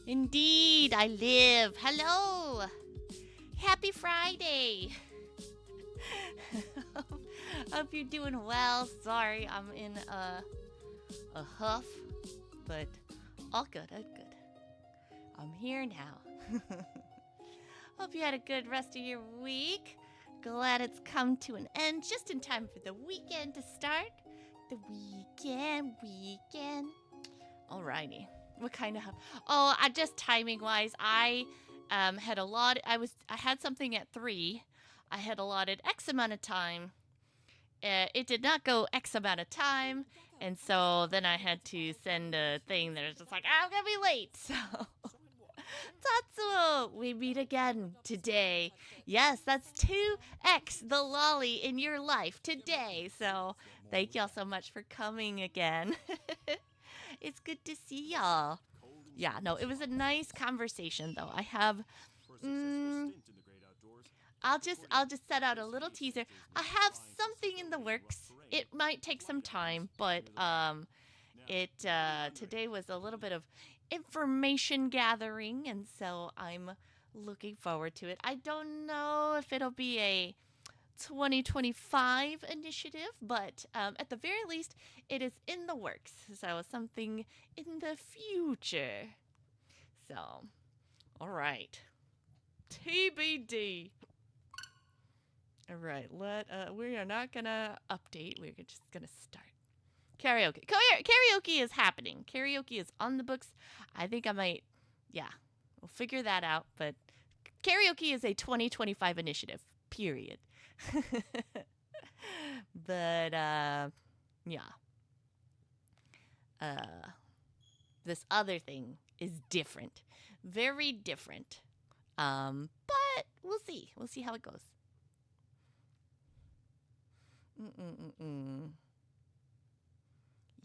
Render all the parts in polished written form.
Indeed, I live. Hello. Happy Friday. Hope you're doing well. Sorry, I'm in a huff, but all good, all good. I'm here now. Hope you had a good rest of your week. Glad it's come to an end just in time for the weekend to start. The weekend. Alrighty. What kind of? I just timing wise, I had a lot. I had something at 3. I had allotted X amount of time. It did not go X amount of time, and so then I had to send a thing that was just like, I'm gonna be late. So, Tatsuo, we meet again today. Yes, that's 2X the lolly in your life today. So, thank y'all so much for coming again. It's good to see y'all. Yeah, no, it was a nice conversation though. I have I'll just set out a little teaser. I have something in the works. It might take some time, but it today was a little bit of information gathering, and so I'm looking forward to it. I don't know if it'll be a 2025 initiative, but at the very least, it is in the works. So something in the future. So, all right. TBD. All right. We are not gonna update. We're just gonna start. Karaoke. Karaoke is happening. Karaoke is on the books. I think I might. Yeah, we'll figure that out. But karaoke is a 2025 initiative. Period. But yeah. This other thing is different, very different. But we'll see. We'll see how it goes.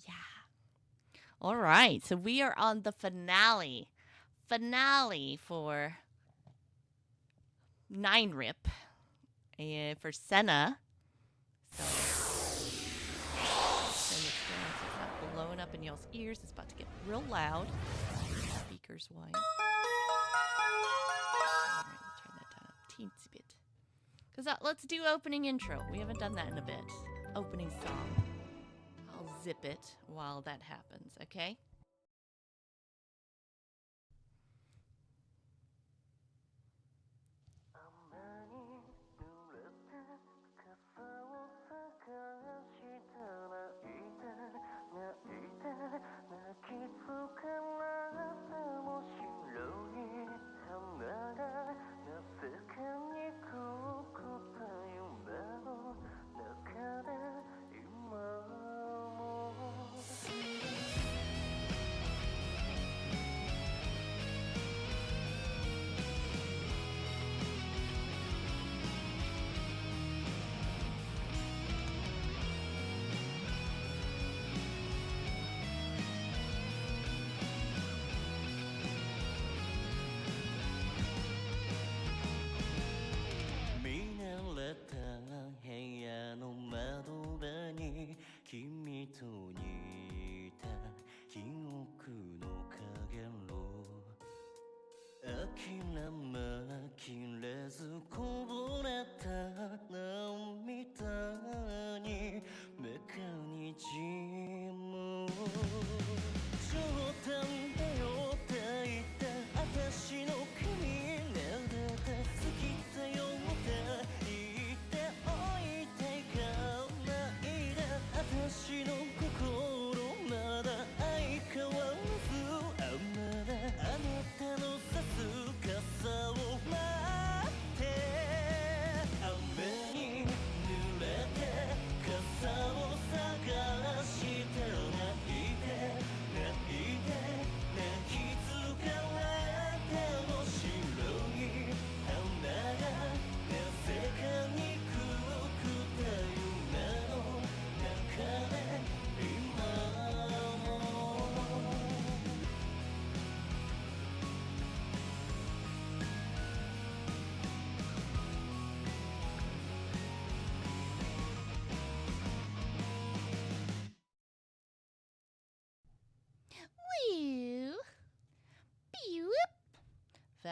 Yeah. All right. So we are on the finale. Finale for 9 R.I.P. For Sena. So it's not blowing up in y'all's ears. It's about to get real loud. Speakers wise. All right, turn that down a teensy bit. Because let's do opening intro. We haven't done that in a bit. Opening song. I'll zip it while that happens, okay?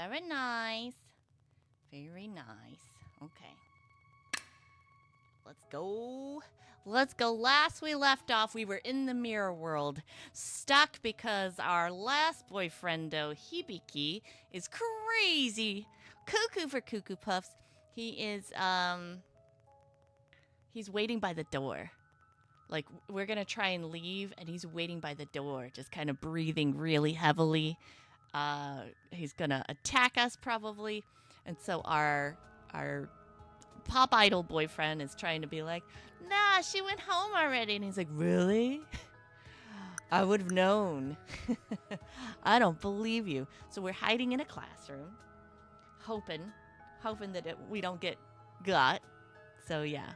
Very nice. Very nice. Okay. Let's go. Let's go. Last we left off, we were in the mirror world, stuck because our last boyfriendo, Hibiki, is crazy. Cuckoo for Cuckoo Puffs. He is, he's waiting by the door. Like, we're going to try and leave, and he's waiting by the door, just kind of breathing really heavily. He's going to attack us, probably. And so our pop idol boyfriend is trying to be like, nah, she went home already. And he's like, really? I would have known. I don't believe you. So we're hiding in a classroom, hoping that we don't get got. So, yeah.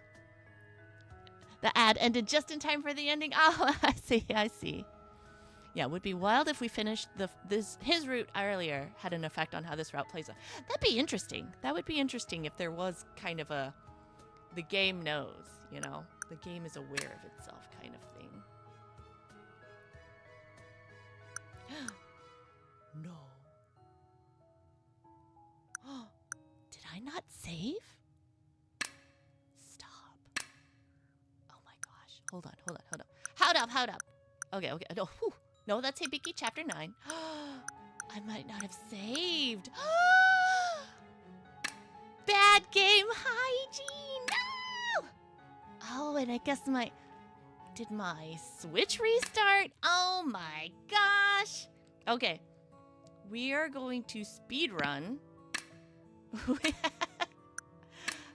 The ad ended just in time for the ending. Oh, I see. Yeah, it would be wild if we finished his route earlier had an effect on how this route plays out. That'd be interesting. That would be interesting if there was kind of the game knows, you know? The game is aware of itself kind of thing. No. Did I not save? Hold up. Okay. No, that's Hibiki chapter 9. I might not have saved. Bad game hygiene. No! Oh, and I guess did my Switch restart? Oh my gosh. Okay. We are going to speed run.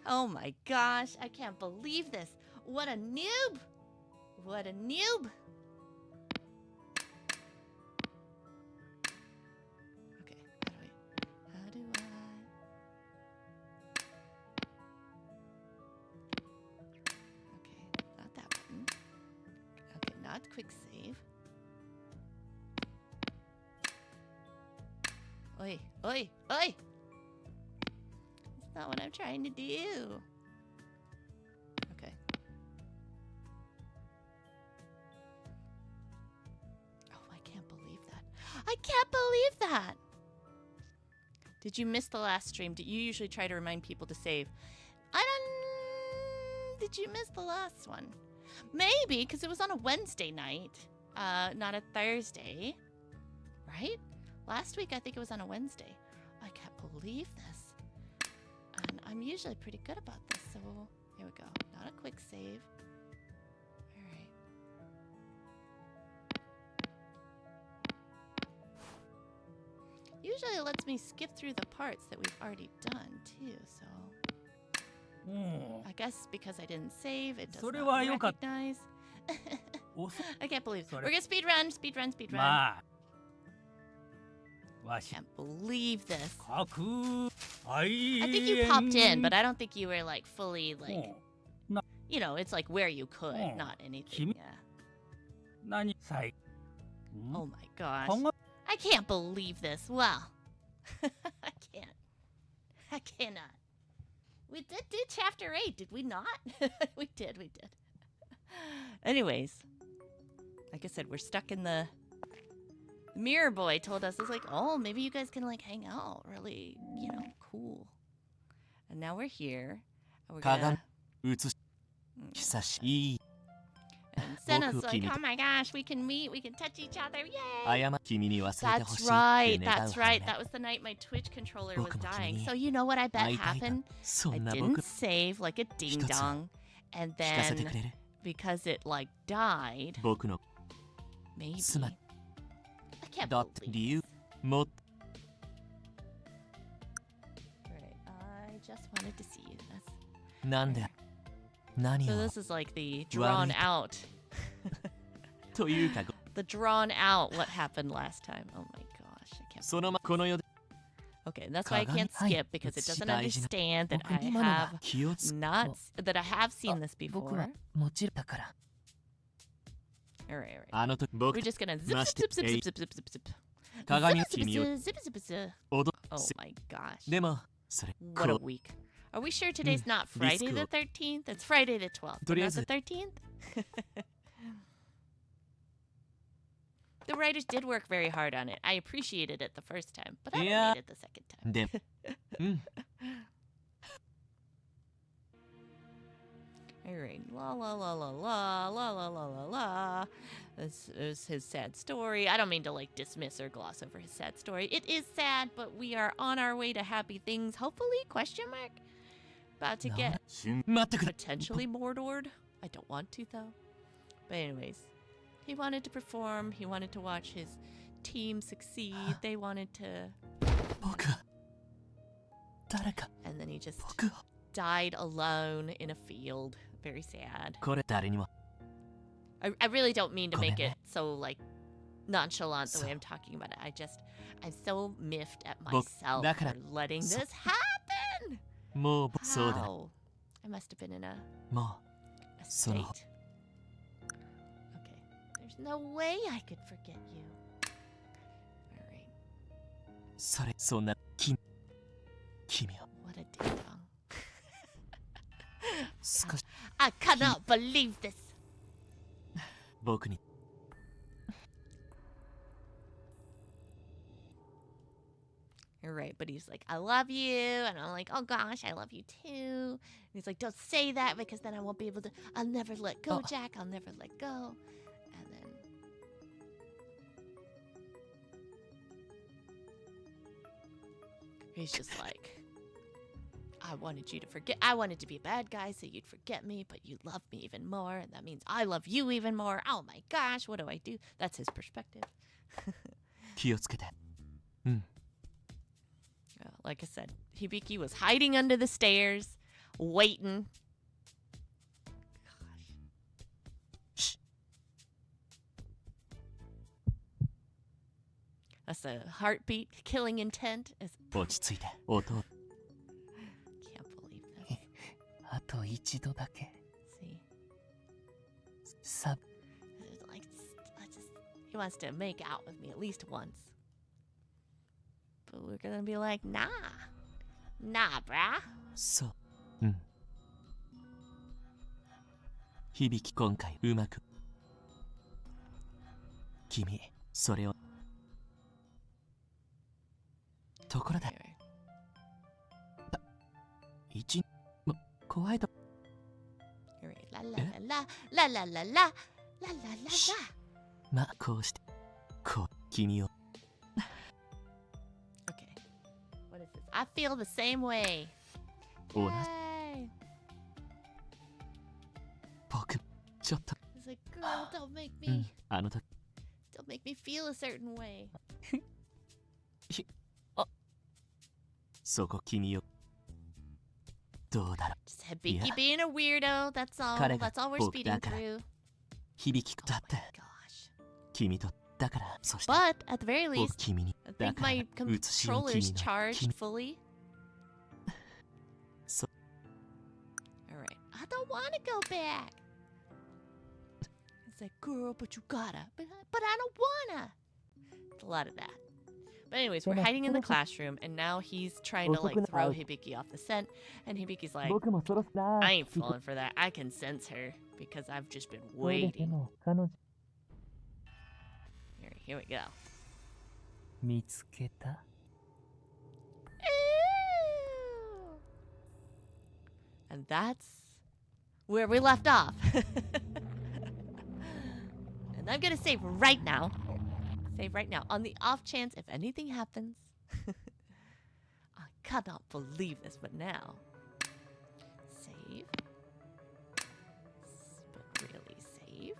Oh my gosh. I can't believe this. What a noob. What a noob! Okay, how do I? Okay, not that button. Okay, not quick save. Oi! That's not what I'm trying to do. I can't believe that. Did you miss the last stream? Did you usually try to remind people to save? Did you miss the last one? Maybe, because it was on a Wednesday night, not a Thursday, right? Last week, I think it was on a Wednesday. I can't believe this. And I'm usually pretty good about this, so here we go. Not a quick save. Usually it lets me skip through the parts that we've already done, too, so... I guess because I didn't save, it does not recognize. I can't believe it. We're gonna speed run. I can't believe this. I think you popped in, but I don't think you were, like, fully, like... You know, it's like where you could, not anything, yeah. Oh my gosh. I can't believe this. Wow. I cannot. We did do chapter 8, did we not? We did. Anyways, like I said, we're stuck in the Mirror Boy told us, it's like, oh, maybe you guys can like hang out. Really, you know, cool. And now we're here. And we're gonna... And Sena's like, oh my gosh, we can meet, we can touch each other, yay! That's right. That was the night my Twitch controller was dying. So you know what I bet happened? I didn't save like a ding-dong. And then, because it like died, maybe. I can't believe this. Right, I just wanted to see this. So this is like the drawn out. The drawn out what happened last time. Oh my gosh, I can't. Okay, and that's why I can't skip because it doesn't understand that I have seen this before. All right. We're just gonna zip. Oh my gosh. What a week. Are we sure today's not Friday the 13th? It's Friday the 12th. Not the 13th? The writers did work very hard on it. I appreciated it the first time, but I Yeah. don't need it the second time. で、Alright, la la la la la la la la la la. This is his sad story. I don't mean to like dismiss or gloss over his sad story. It is sad, but we are on our way to happy things. Hopefully? Question mark. About to get 待ってくれ。 potentially Mordored. I don't want to though. But anyways, he wanted to perform. He wanted to watch his team succeed. They wanted to, 僕は誰か and then he just 僕は died alone in a field. Very sad. これ誰にも I really don't mean to make Come in. it so like nonchalant the way So- I'm talking about it. I'm so miffed at Book, myself that for kinda- letting so- this happen. もうそうだ How? I must have been in a も state. So- Okay. There's no way I could forget you. Alright. うそれそんな君を What a ding dong. 少し I cannot believe this. 僕に You're right, but he's like, I love you. And I'm like, oh gosh, I love you too. And he's like, don't say that because then I won't be able to. I'll never let go, Oh. Jack. I'll never let go. And then. He's just like, I wanted you to forget. I wanted to be a bad guy so you'd forget me, but you love me even more. And that means I love you even more. Oh my gosh, what do I do? That's his perspective. 気をつけて Like I said, Hibiki was hiding under the stairs, waiting. Shh. That's a heartbeat killing intent. Is 落ち着いて音 can't believe this. あと一度だけ See, さ it's like he wants to make out with me at least once, but we're gonna be like, nah, bruh. そう響き今回うまく君それをところで Anyway, 一も怖いと you're right. La la la la la la la la la la Shh. la. まあこうしてこう君を Okay, what is this? I feel the same way. 同じ Yay. 僕ちょっと It's like, girl, don't make me, あの時 don't make me feel a certain way. そこ君をどうだろう Just Hibiki Yeah. being a weirdo. That's all. 彼が That's all we're 僕 speeding だから through. 響き Oh だって my gosh. 君とだからそして But at the very 僕 least, 君に I だ think から my 映しの controller's 君の charged 君 fully. そ All right. I don't want to go back. It's like, girl, but you gotta. But I don't wanna. It's a lot of that. But anyways, we're hiding in the classroom, and now he's trying to like throw Hibiki off the scent, and Hibiki's like, 僕もそろそろ I ain't falling for that. I can sense her because I've just been waiting. も彼女 Here we go. 見つけた And that's where we left off. And I'm gonna save right now. Save right now. On the off chance if anything happens. I cannot believe this, but now. Save. But really save.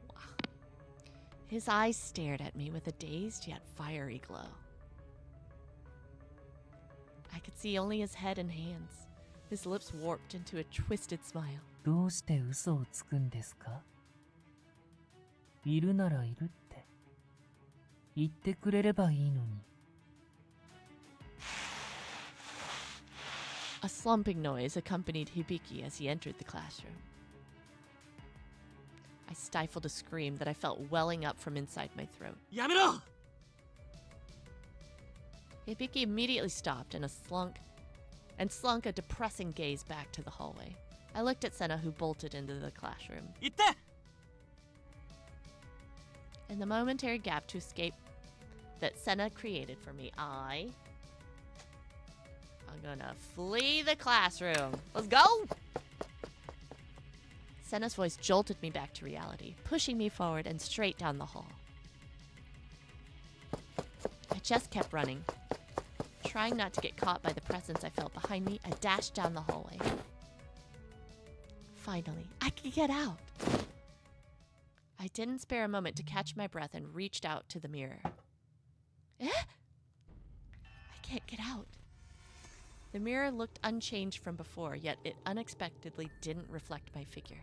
Wow. His eyes stared at me with a dazed yet fiery glow. I could see only his head and hands. His lips warped into a twisted smile. どうして嘘をつくんですかいるならいるって言ってくれればいいのに A slumping noise accompanied Hibiki as he entered the classroom. I stifled a scream that I felt welling up from inside my throat. やめろ Hibiki immediately stopped and slunk a depressing gaze back to the hallway. I looked at Sena, who bolted into the classroom. 行って In the momentary gap to escape that Sena created for me, I'm gonna flee the classroom. Let's go! Sena's voice jolted me back to reality, pushing me forward and straight down the hall. I just kept running. Trying not to get caught by the presence I felt behind me, I dashed down the hallway. Finally, I could get out. I didn't spare a moment to catch my breath and reached out to the mirror. Eh? I can't get out. The mirror looked unchanged from before, yet it unexpectedly didn't reflect my figure.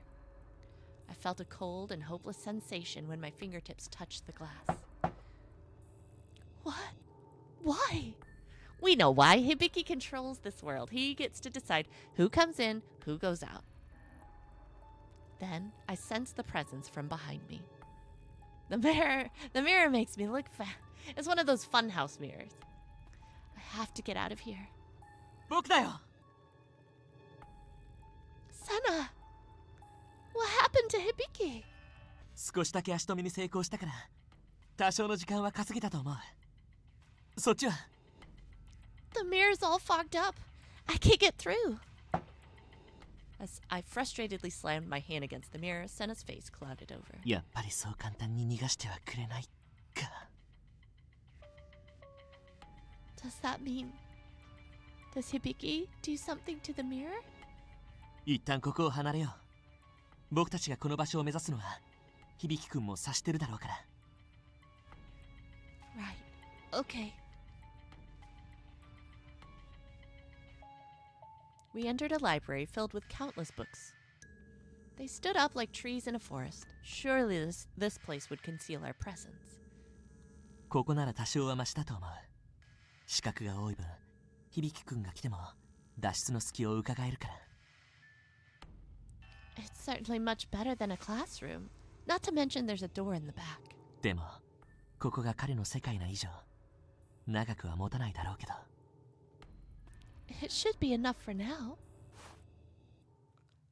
I felt a cold and hopeless sensation when my fingertips touched the glass. What? Why? We know why. Hibiki controls this world. He gets to decide who comes in, who goes out. Then I sensed the presence from behind me. The mirror makes me look fat. It's one of those funhouse mirrors. I have to get out of here. 僕だよ Sena! What happened to Hibiki? 少しだけ足止めに成功したから多少の時間は稼げたと思うそっちは The mirror's all fogged up. I can't get through. As I frustratedly slammed my hand against the mirror, Sena's face clouded over. やっぱりそう簡単に逃がしてはくれないか Does that mean... Does Hibiki do something to the mirror? 一旦ここを離れよう僕たちがこの場所を目指すのは響くんも察してるだろうから Right. Okay. We entered a library filled with countless books. They stood up like trees in a forest. Surely this place would conceal our presence. ここなら多少はマシだと思う資格が多い分響くんが来ても脱出の隙を伺えるから It's certainly much better than a classroom. Not to mention there's a door in the back. でもここが彼の世界な以上長くは持たないだろうけど It should be enough for now.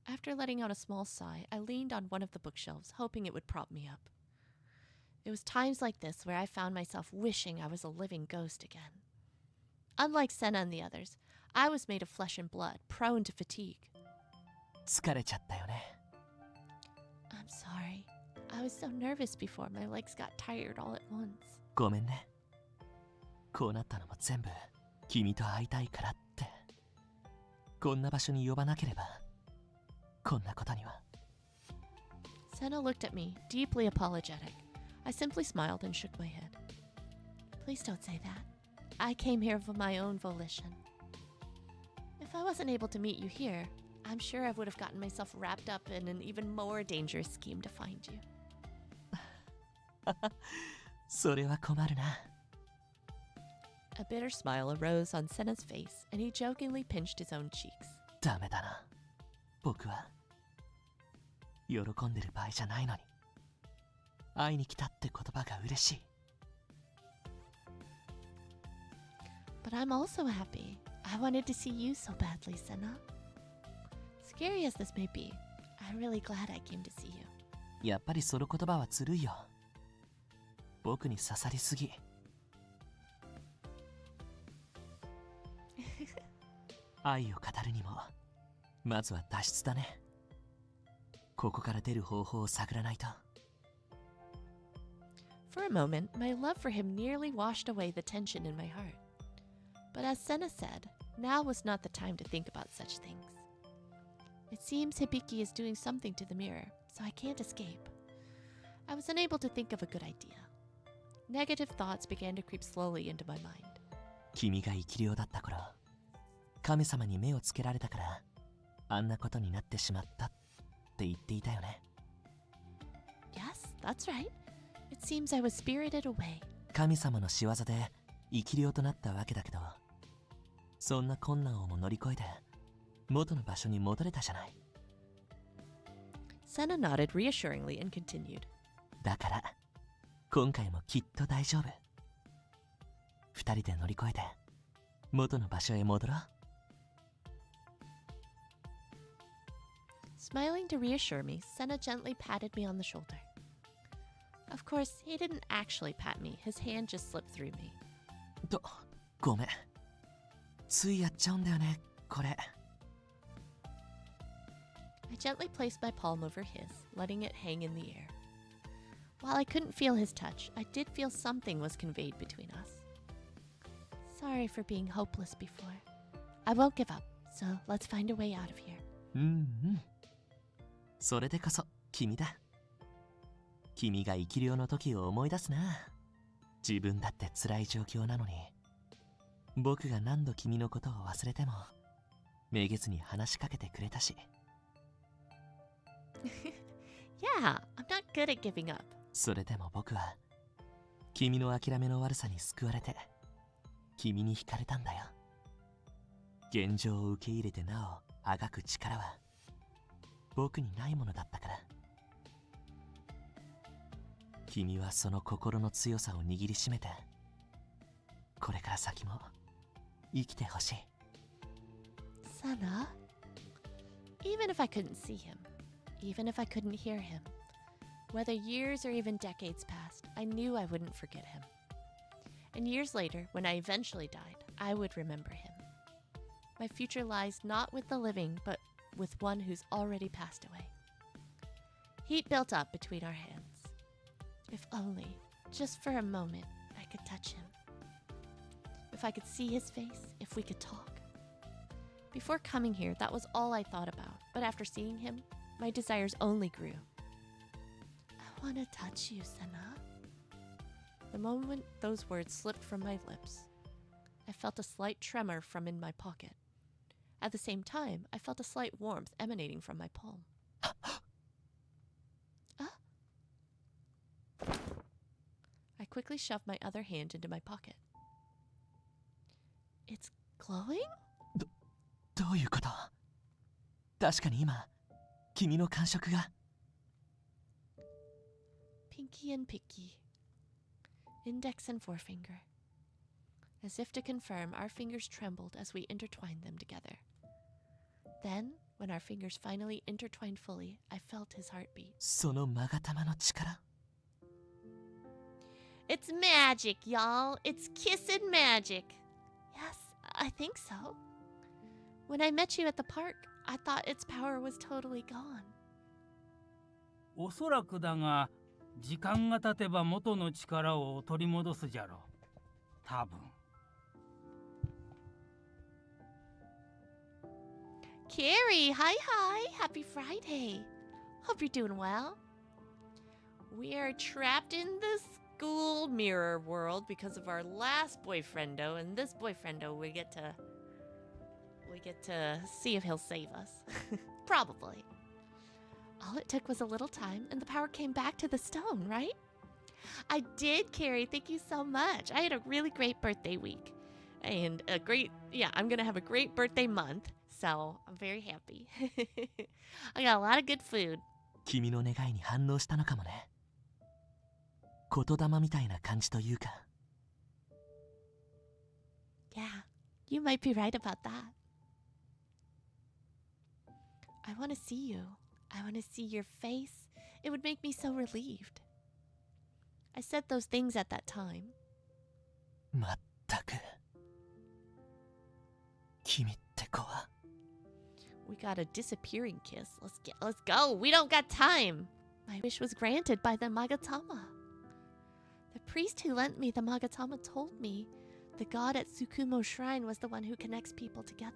After letting out a small sigh, I leaned on one of the bookshelves, hoping it would prop me up. It was times like this where I found myself wishing I was a living ghost again. Unlike Sena and the others, I was made of flesh and blood, prone to fatigue. 疲れちゃったよね I'm sorry. I was so nervous before my legs got tired all at once. ごめんねこうなったのも全部君と会いたいからってこんな場所に呼ばなければこんなことには Sena looked at me, deeply apologetic. I simply smiled and shook my head. Please don't say that. I came here of my own volition. If I wasn't able to meet you here, I'm sure I would have gotten myself wrapped up in an even more dangerous scheme to find you. それは困るな A bitter smile arose on Sena's face, and he jokingly pinched his own cheeks. ダメだな僕は喜んでる場合じゃないのに会いに来たって言葉が嬉しい But I'm also happy. I wanted to see you so badly, Sena. Scary as this may be, I'm really glad I came to see you. やっぱりその言葉はずるいよ僕に刺さりすぎ愛を語るにもまずは脱出だねここから出る方法を探らないと For a moment, my love for him nearly washed away the tension in my heart. But as Sena said, now was not the time to think about such things. It seems Hibiki is doing something to the mirror, so I can't escape. I was unable to think of a good idea. Negative thoughts began to creep slowly into my mind. 君が生き量だった頃神様に目をつけられたからあんなことになってしまったって言っていたよね Yes, that's right. It seems I was spirited away. 神様の仕業で生き量となったわけだけどそんな困難をも乗り越えて元の場所に戻れたじゃない Sena nodded reassuringly and continued. だから今回もきっと大丈夫二人で乗り越えて元の場所へ戻ろう Smiling to reassure me, Sena gently patted me on the shoulder. Of course, he didn't actually pat me. His hand just slipped through me. ごめん。ついやっちゃうんだよね、これ。I gently placed my palm over his, letting it hang in the air. While I couldn't feel his touch, I did feel something was conveyed between us. Sorry for being hopeless before. I won't give up, so let's find a way out of here. うんうん。それでこそ君だ。君が生き量の時を思い出すな。自分だって辛い状況なのに、僕が何度君のことを忘れても、めげずに話しかけてくれたし。Yeah, I'm not good at giving up. それでも僕は、君の諦めの悪さに救われて、君に惹かれたんだよ。現状を受け入れてなおあがく力は、僕にないものだったから。君はその心の強さを握りしめて、これから先も生きてほしい。Sena, even if I couldn't see him, even if I couldn't hear him, whether years or even decades passed, I knew I wouldn't forget him. And years later, when I eventually died, I would remember him. My future lies not with the living, but with one who's already passed away. Heat built up between our hands. If only, just for a moment, I could touch him. If I could see his face, if we could talk. Before coming here, that was all I thought about, but after seeing him, my desires only grew. I want to touch you, Sena. The moment those words slipped from my lips, I felt a slight tremor from in my pocket. At the same time, I felt a slight warmth emanating from my palm. I quickly shoved my other hand into my pocket. It's glowing? どういうこと？確かに今、君の感触が。Pinky and picky. Index and forefinger. As if to confirm, our fingers trembled as we intertwined them together. Then, when our fingers finally intertwined fully, I felt his heartbeat. その勾玉の力。It's magic, y'all. It's kissin' magic. Yes, I think so. When I met you at the park, I thought its power was totally gone. おそらくだが、時間が経てば元の力を取り戻すじゃろう。多分。Carrie, hi. Happy Friday. Hope you're doing well. We are trapped in the school mirror world because of our last boyfriendo, and this boyfriendo we get to see if he'll save us. Probably. All it took was a little time and the power came back to the stone, right? I did, Carrie. Thank you so much. I had a really great birthday week. And I'm going to have a great birthday month. So I'm very happy. I got a lot of good food. 君の願いに反応したのかもね。言霊みたいな感じというか。Yeah, you might be right about that. I want to see you. I want to see your face. It would make me so relieved. I said those things at that time. まったく。君って子は。We got a disappearing kiss. Let's go. We don't got time. My wish was granted by the Magatama. The priest who lent me the Magatama told me the god at Tsukumo Shrine was the one who connects people together.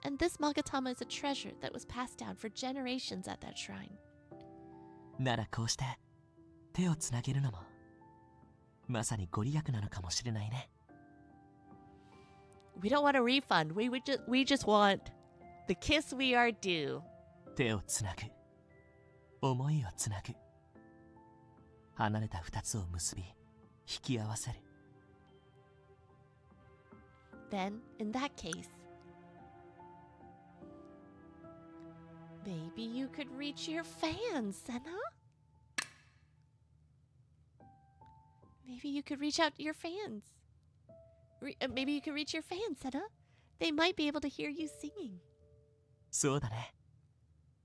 And this Magatama is a treasure that was passed down for generations at that shrine. ならこうして手をつなげるのもまさにご利益なのかもしれないね。We don't want a refund. We just want the kiss we are due. 手をつなぐ。思いをつなぐ。離れた二つを結び、引き合わせる。Then, in that case, maybe you could reach your fans, Sena? Maybe you could reach out to your fans. Maybe you could reach your fans, Sena. They might be able to hear you singing. そうだね。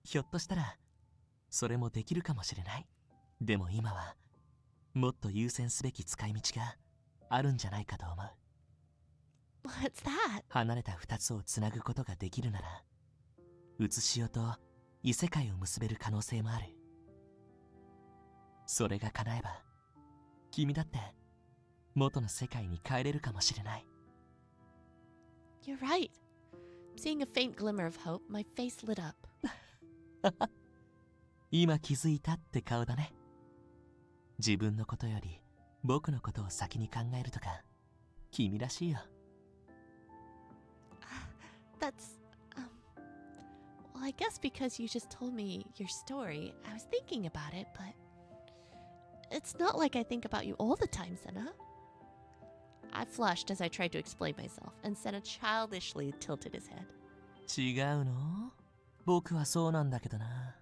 ひょっとしたらそれもできるかもしれない。でも今はもっと優先すべき使い道があるんじゃないかと思う。 What's that? 離れた2つをつなぐことができるなら、うつしおと異世界を結べる可能性もある。それが叶えば君だって元の世界に帰れるかもしれない。 You're right. Seeing a faint glimmer of hope, my face lit up. 今気づいたって顔だね。自分のことより僕のことを先に考えるとか君らしいよ。That's, well, I guess because you just told me your story, I was thinking about it, but it's not like I think about you all the time, Sena. I flushed as I tried to explain myself, and Sena childishly tilted his head. 違うの？僕はそうなんだけどな。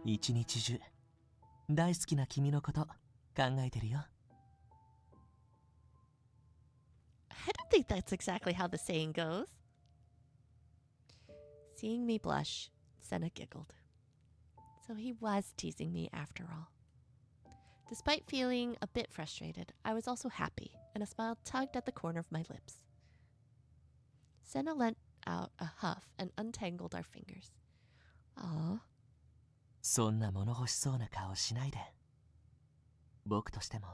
一日中大好きな君のこと考えてるよ。I don't think that's exactly how the saying goes. Seeing me blush, Sena giggled. So he was teasing me after all. Despite feeling a bit frustrated, I was also happy, and a smile tugged at the corner of my lips. Sena let out a huff and untangled our fingers. Aw. そんな物欲しそうな顔しないで。僕としても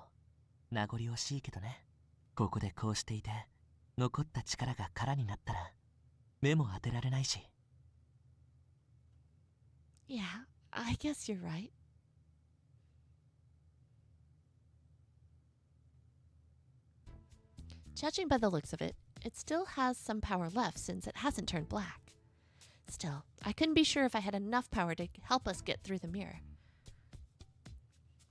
名残惜しいけどね。ここでこうしていて残った力が空になったら目も当てられないし。 Yeah, I guess you're right. Judging by the looks of it, it still has some power left since it hasn't turned black. Still, I couldn't be sure if I had enough power to help us get through the mirror.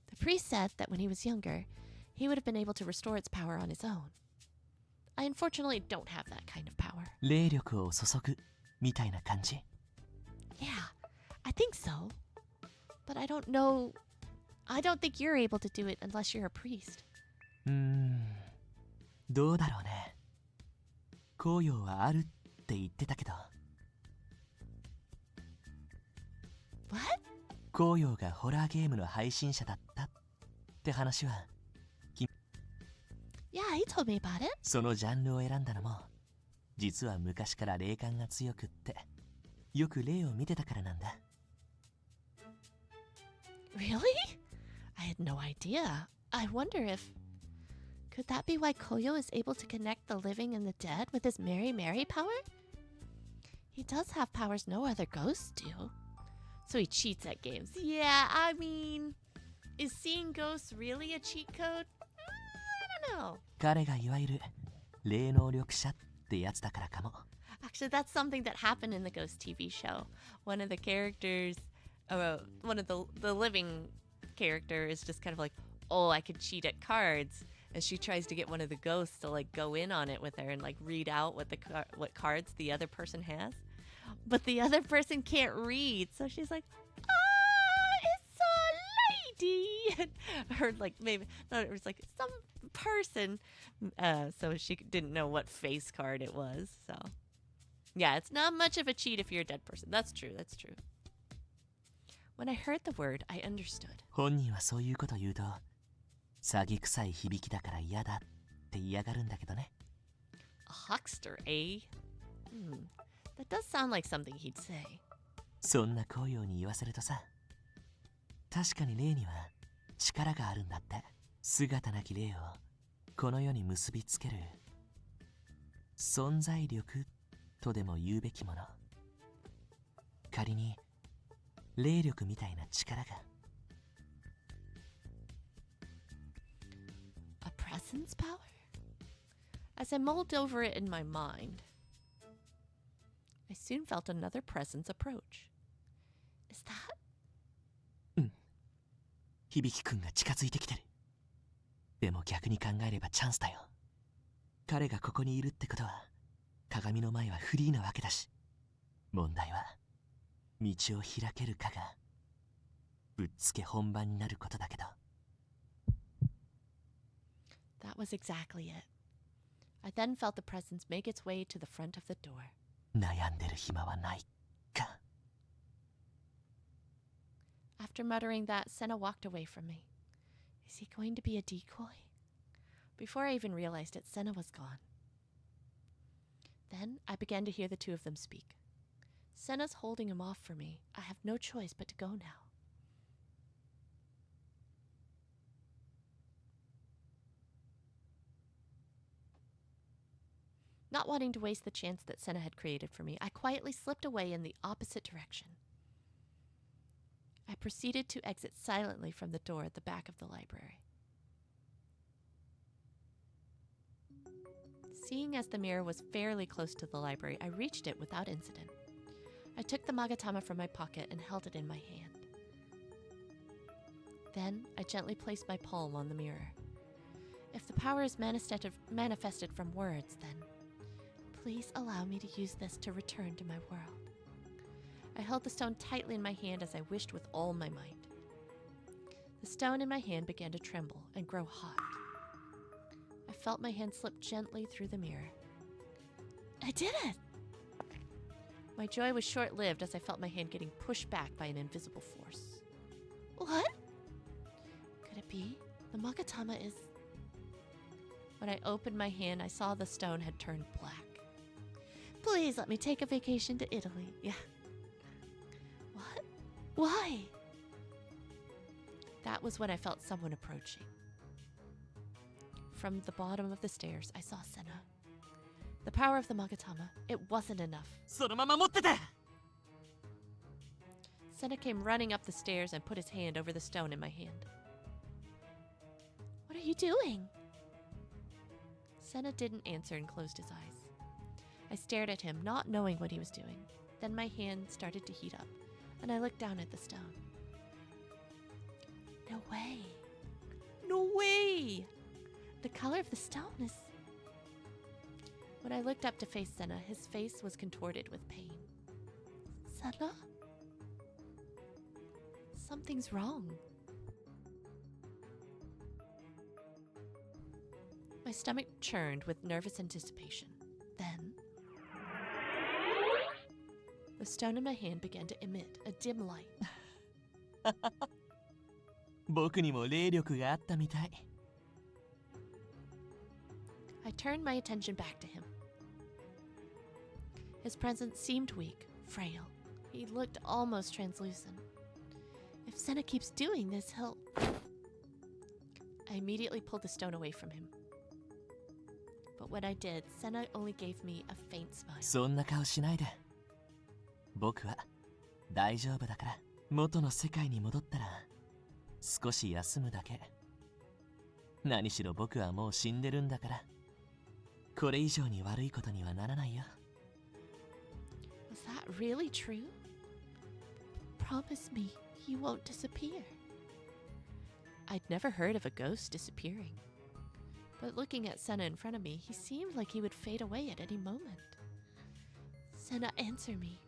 The priest said that when he was younger, he would have been able to restore its power on his own. I unfortunately don't have that kind of power. 霊力を注ぐみたいな感じ。 Yeah, I think so. But I don't know. I don't think you're able to do it unless you're a priest. どうだろうね。紅葉はあるって言ってたけど。 What? 紅葉がホラーゲームの配信者だったって話は。 Yeah, he told me about it. そのジャンルを選んだのも実は昔から霊感が強くってよく霊を見てたからなんだ。 Really? I had no idea. I wonder if... Could that be why Koyo is able to connect the living and the dead with his Mary Mary power? He does have powers no other ghosts do. So he cheats at games. Yeah, I mean... Is seeing ghosts really a cheat code? I don't know. 彼がいわゆる霊能力者ってやつだからかも。 Actually, that's something that happened in the Ghost TV show. One of the characters, one of the living character is just kind of like, oh, I could cheat at cards. And she tries to get one of the ghosts to like go in on it with her and like read out what cards the other person has. But the other person can't read. So she's like, it's a lady. And her like, maybe, no, it was like some person. So she didn't know what face card it was. So yeah, it's not much of a cheat if you're a dead person. That's true. That's true. When I heard the word, I understood. 本人はそういうこと言うと詐欺臭い響きだから嫌だって嫌がるんだけどね。 A huckster, eh? That does sound like something he'd say. そんな紅葉に言わせるとさ、確かに霊には力があるんだって。姿なき霊をこの世に結びつける存在力とでも言うべきもの。仮に霊力みたいな力が。 A presence power? As I mulled over it in my mind, I soon felt another presence approach. Is that? 響くんが近づいてきてる。でも逆に考えればチャンスだよ。彼がここにいるってことは鏡の前はフリーなわけだし、問題は道を開けるかがぶっつけ本番になることだけど。 That was exactly it. I then felt the presence make its way to the front of the door. 悩んでる暇はないか。 After muttering that, Sena walked away from me. Is he going to be a decoy? Before I even realized it, Sena was gone. Then I began to hear the two of them speak. Sena's holding him off for me. I have no choice but to go now. Not wanting to waste the chance that Sena had created for me, I quietly slipped away in the opposite direction. I proceeded to exit silently from the door at the back of the library. Seeing as the mirror was fairly close to the library, I reached it without incident. I took the magatama from my pocket and held it in my hand. Then I gently placed my palm on the mirror. If the power is manifested from words, then please allow me to use this to return to my world. I held the stone tightly in my hand as I wished with all my might. The stone in my hand began to tremble and grow hot. I felt my hand slip gently through the mirror. I did it! My joy was short-lived as I felt my hand getting pushed back by an invisible force. What? Could it be? The magatama is... When I opened my hand, I saw the stone had turned black. Please let me take a vacation to Italy. Yeah. What? Why? That was when I felt someone approaching. From the bottom of the stairs, I saw Sena. The power of the magatama, it wasn't enough. そのまま持ってて。 Sena came running up the stairs and put his hand over the stone in my hand. What are you doing? Sena didn't answer and closed his eyes. I stared at him, not knowing what he was doing. Then my hand started to heat up, and I looked down at the stone. No way. No way! The color of the stone is... When I looked up to face Sena, his face was contorted with pain. Sena? Something's wrong. My stomach churned with nervous anticipation. Then, the stone in my hand began to emit a dim light. 僕にも霊力があったみたい。 I turned my attention back to him. His presence seemed weak, frail. He looked almost translucent. If Sena keeps doing this, he'll... I immediately pulled the stone away from him. But when I did, Sena only gave me a faint smile. そんな顔しないで。僕は大丈夫だから。元の世界に戻ったら少し休むだけ。何しろ僕はもう死んでるんだから。これ以上に悪いことにはならないよ。Was that really true? Promise me you won't disappear. I'd never heard of a ghost disappearing. But looking at Sena in front of me, he seemed like he would fade away at any moment. Sena, answer me.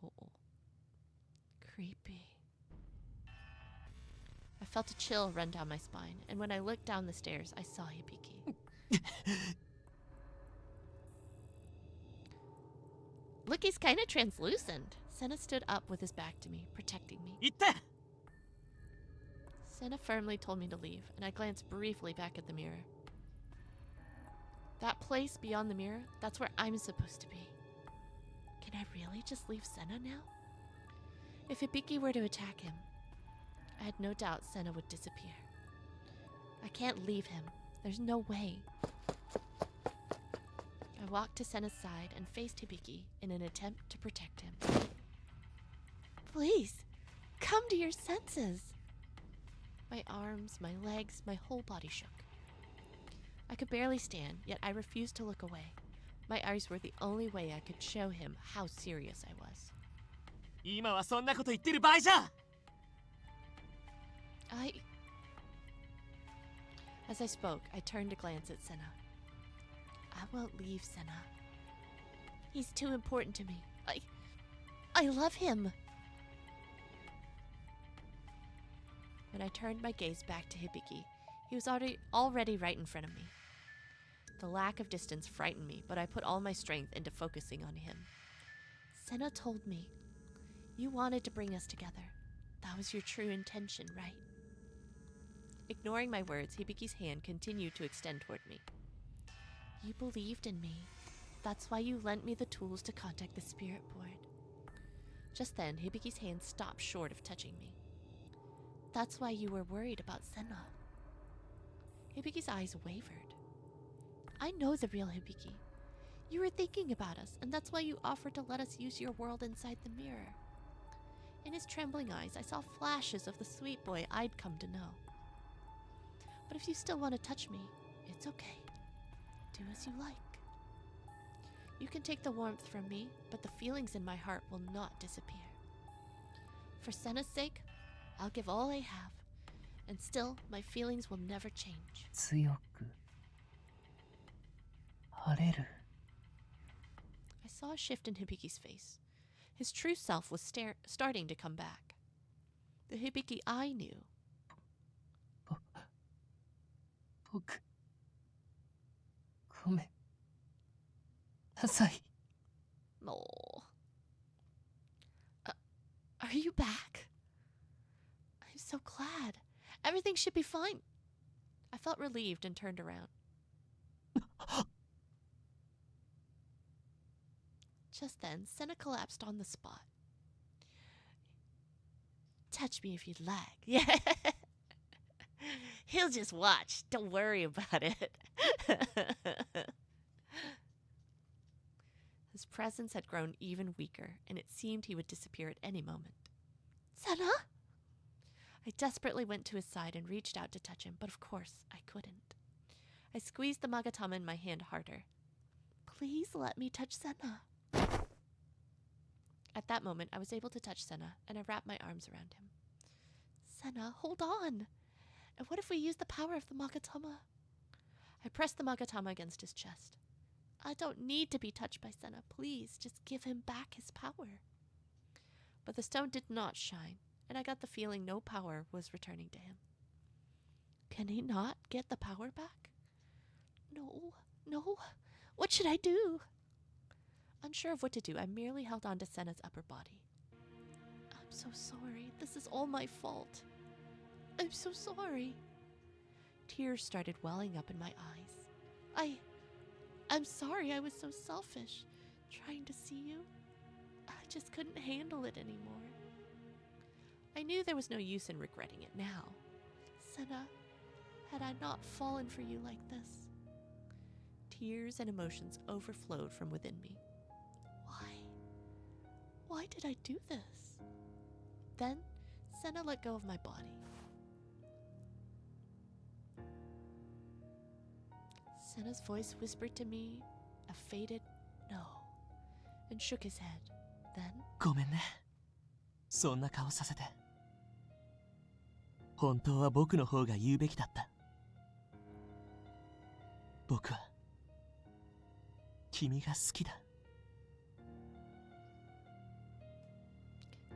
Oh. Creepy. I felt a chill run down my spine, and when I looked down the stairs, I saw Hibiki. Look, he's kind of translucent. Sena stood up with his back to me, protecting me. 行って。 Sena firmly told me to leave, and I glanced briefly back at the mirror. That place beyond the mirror, that's where I'm supposed to be. Can I really just leave Sena now? If Hibiki were to attack him, I had no doubt Sena would disappear. I can't leave him. There's no way. I walked to Sena's side and faced Hibiki in an attempt to protect him. Please, come to your senses. My arms, my legs, my whole body shook. I could barely stand, yet I refused to look away. My eyes were the only way I could show him how serious I was. 今はそんなこと言ってる場合じゃ。 As I spoke, I turned to glance at Sena. I won't leave Sena. He's too important to me. I love him. When I turned my gaze back to Hibiki, he was already right in front of me. The lack of distance frightened me, but I put all my strength into focusing on him. Sena told me, you wanted to bring us together. That was your true intention, right? Ignoring my words, Hibiki's hand continued to extend toward me. You believed in me. That's why you lent me the tools to contact the spirit board. Just then, Hibiki's hand stopped short of touching me. That's why you were worried about Sena. Hibiki's eyes wavered. I know the real Hibiki. You were thinking about us, and that's why you offered to let us use your world inside the mirror. In his trembling eyes, I saw flashes of the sweet boy I'd come to know. But if you still want to touch me, it's okay. Do as you like. You can take the warmth from me, but the feelings in my heart will not disappear. For Sena's sake, I'll give all I have, and still, my feelings will never change. 強く晴れる I saw a shift in Hibiki's face. His true self was starting to come back. The Hibiki I knew. 僕ごめんなさい Oh. Are you back? I'm so glad. Everything should be fine. I felt relieved and turned around. Just then, Sena collapsed on the spot. Touch me if you'd like. Yeah. He'll just watch. Don't worry about it. His presence had grown even weaker, and it seemed he would disappear at any moment. Sena? I desperately went to his side and reached out to touch him, but of course I couldn't. I squeezed the Magatama in my hand harder. Please let me touch Sena. At that moment, I was able to touch Sena, and I wrapped my arms around him. Sena, hold on. And what if we use the power of the Magatama? I pressed the Magatama against his chest. I don't need to be touched by Sena. Please, just give him back his power. But the stone did not shine, and I got the feeling no power was returning to him. Can he not get the power back? No. What should I do? Unsure of what to do, I merely held on to Sena's upper body. I'm so sorry. This is all my fault. I'm so sorry. Tears started welling up in my eyes. I'm sorry I was so selfish, trying to see you. I just couldn't handle it anymore. I knew there was no use in regretting it now. Sena, had I not fallen for you like this? Tears and emotions overflowed from within me. Why did I do this? Then, Sena let go of my body. Sena's voice whispered to me a faded no, and shook his head. Then, ごめんね。そんな顔させて。本当は僕の方が言うべきだった。僕は君が好きだ。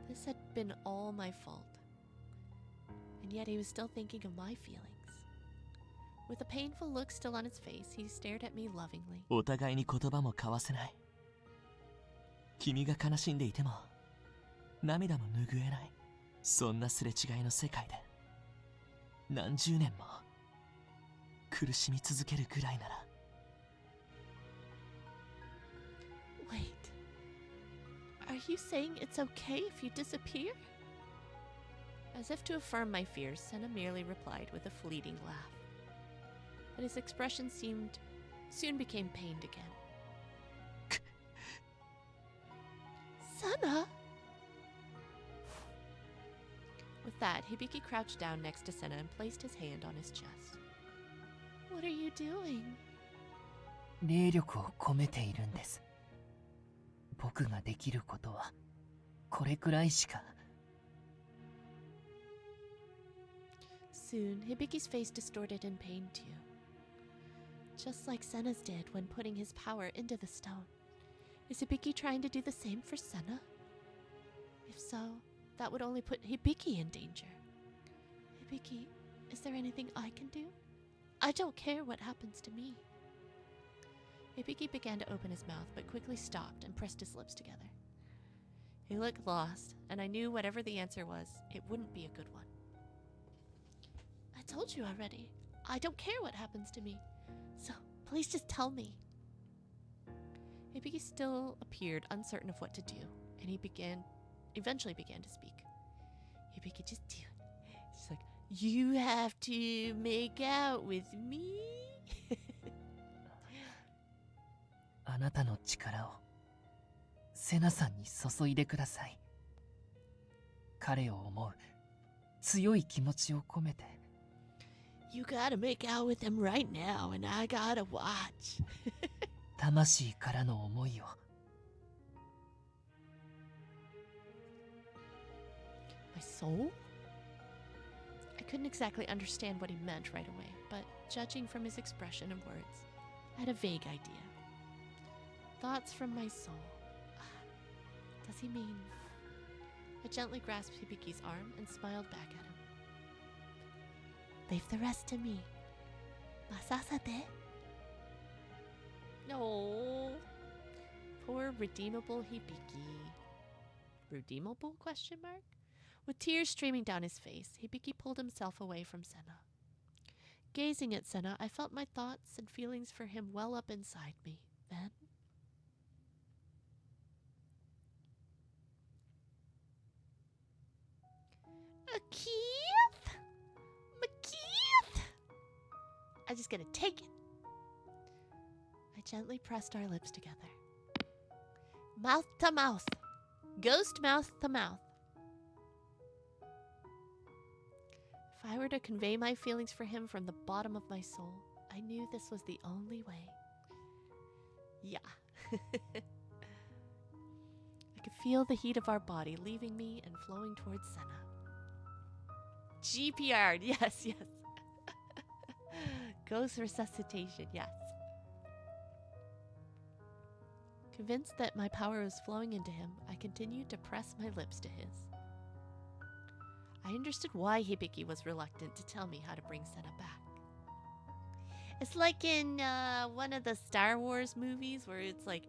This had been all my fault. And yet he was still thinking of my feelings. With a painful look still on his face, he stared at me lovingly. お互いに言葉も交わせない。君が悲しんでいても涙も拭えない。そんなすれ違いの世界で何十年も苦しみ続けるぐらいなら。Wait. Are you saying it's okay if you disappear? As if to affirm my fears, Sena merely replied with a fleeting laugh. But his expression soon became pained again. Sena! With that, Hibiki crouched down next to Sena and placed his hand on his chest. What are you doing? 霊力を込めているんです。僕ができることはこれくらいしか。Soon, Hibiki's face distorted in pain too. Just like Sena's did when putting his power into the stone. Is Hibiki trying to do the same for Sena? If so, that would only put Hibiki in danger. Hibiki, is there anything I can do? I don't care what happens to me. Hibiki began to open his mouth, but quickly stopped and pressed his lips together. He looked lost, and I knew whatever the answer was, it wouldn't be a good one. I told you already. I don't care what happens to me. So, please just tell me. Hibiki still appeared uncertain of what to do, and he eventually began to speak. Hibiki, just do it. He's like, you have to make out with me? あなたの力をセナさんに注いでください。彼を思う強い気持ちを込めて。You gotta make out with him right now, and I gotta watch. 魂からの思いを。My soul? I couldn't exactly understand what he meant right away, but judging from his expression and words, I had a vague idea. Thoughts from my soul. Does he mean... I gently grasped Hibiki's arm and smiled back at him. Leave the rest to me. Masasate? No. Poor redeemable Hibiki. Redeemable? Question mark? With tears streaming down his face, Hibiki pulled himself away from Sena. Gazing at Sena, I felt my thoughts and feelings for him well up inside me. Then... Keith? McKeith? I'm just gonna take it. I gently pressed our lips together. Mouth to mouth. Ghost mouth to mouth. If I were to convey my feelings for him from the bottom of my soul, I knew this was the only way. Yeah. I could feel the heat of our body leaving me and flowing towards Sena. GPR, yes. Ghost resuscitation, yes. Convinced that my power was flowing into him, I continued to press my lips to his. I understood why Hibiki was reluctant to tell me how to bring Sena back. It's like in one of the Star Wars movies where it's like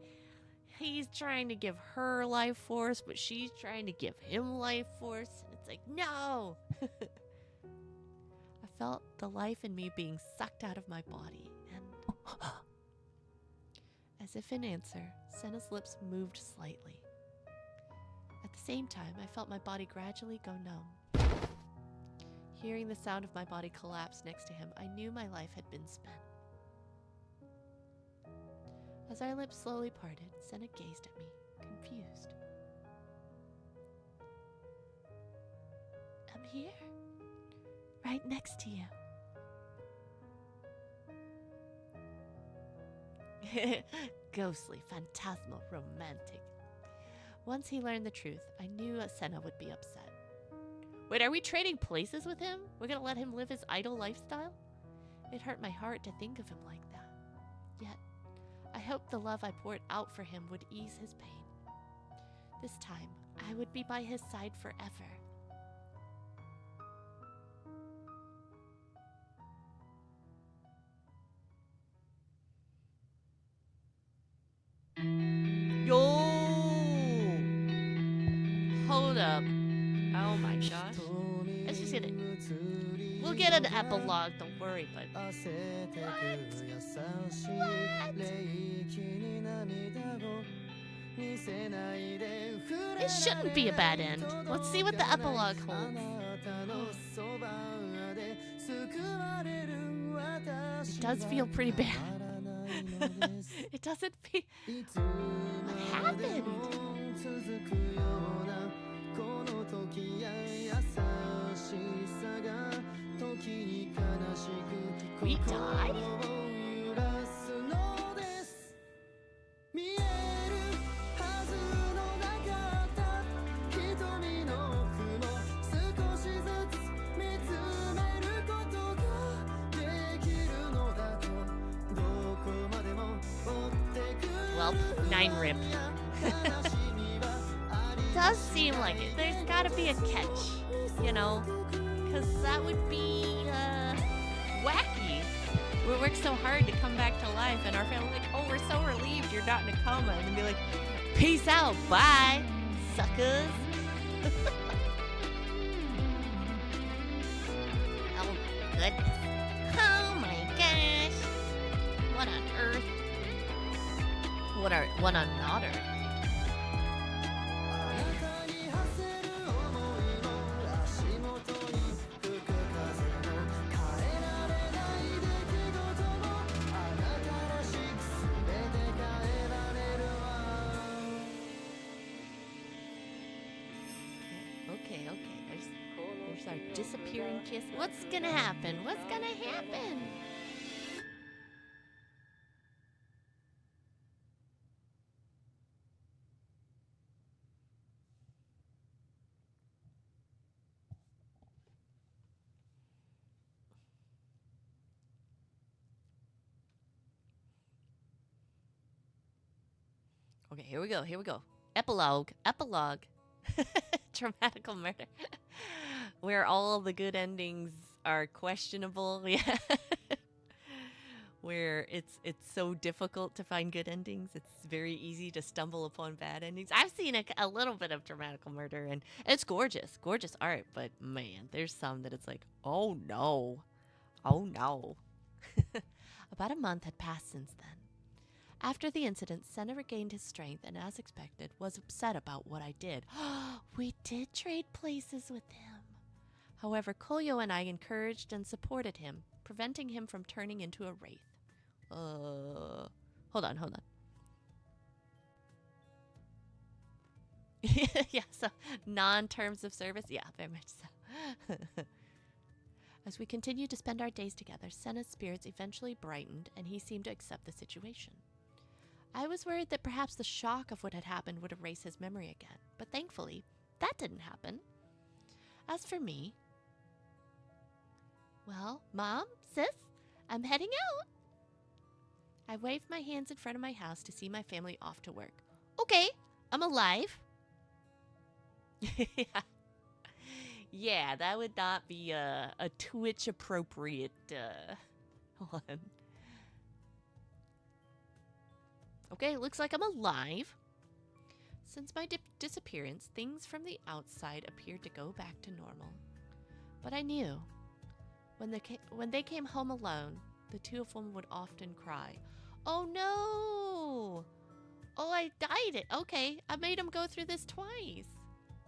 he's trying to give her life force, but she's trying to give him life force. And it's like, no! I felt the life in me being sucked out of my body, and as if in answer, Sena's lips moved slightly. At the same time, I felt my body gradually go numb. Hearing the sound of my body collapse next to him, I knew my life had been spent. As our lips slowly parted, Sena gazed at me, confused. I'm here. Right next to you. Ghostly, phantasmal, romantic. Once he learned the truth, I knew Sena would be upset. Wait, are we trading places with him? We're gonna let him live his idle lifestyle? It hurt my heart to think of him like that. Yet, I hoped the love I poured out for him would ease his pain. This time, I would be by his side forever. Yo! Hold up. Oh my gosh. Let's just get it. We'll get an epilogue, don't worry, but... It shouldn't be a bad end. Let's see what the epilogue holds. It does feel pretty bad. It doesn't feel... What happened? We died? Well, 9 rip. Does seem like it. There's gotta be a catch, you know? Because that would be wacky. We worked so hard to come back to life, and our family like, oh we're so relieved you're not in a coma, and then be like, peace out, bye, suckers. Oh goodness. Oh my gosh. What on earth? What on not earth? Okay. There's our disappearing kiss. What's gonna happen? What's gonna happen? Okay, here we go. Epilogue. Dramatical murder. Where all the good endings are questionable. Yeah. Where it's so difficult to find good endings. It's very easy to stumble upon bad endings. I've seen a little bit of dramatical murder, and it's gorgeous art, but man, there's some that it's like, oh no. About a month had passed since then. After the incident, Sena regained his strength and, as expected, was upset about what I did. We did trade places with him. However, Koyo and I encouraged and supported him, preventing him from turning into a wraith. Hold on. Yeah, so non-terms of service? Yeah, very much so. As we continued to spend our days together, Sena's spirits eventually brightened, and he seemed to accept the situation. I was worried that perhaps the shock of what had happened would erase his memory again, but thankfully, that didn't happen. As for me, well, Mom, Sis, I'm heading out. I waved my hands in front of my house to see my family off to work. Okay, I'm alive. Yeah, that would not be a Twitch appropriate one. Okay, looks like I'm alive. Since my disappearance, things from the outside appeared to go back to normal. But I knew when they came home alone, the two of them would often cry. Oh no! Oh, I died it. Okay, I made them go through this twice.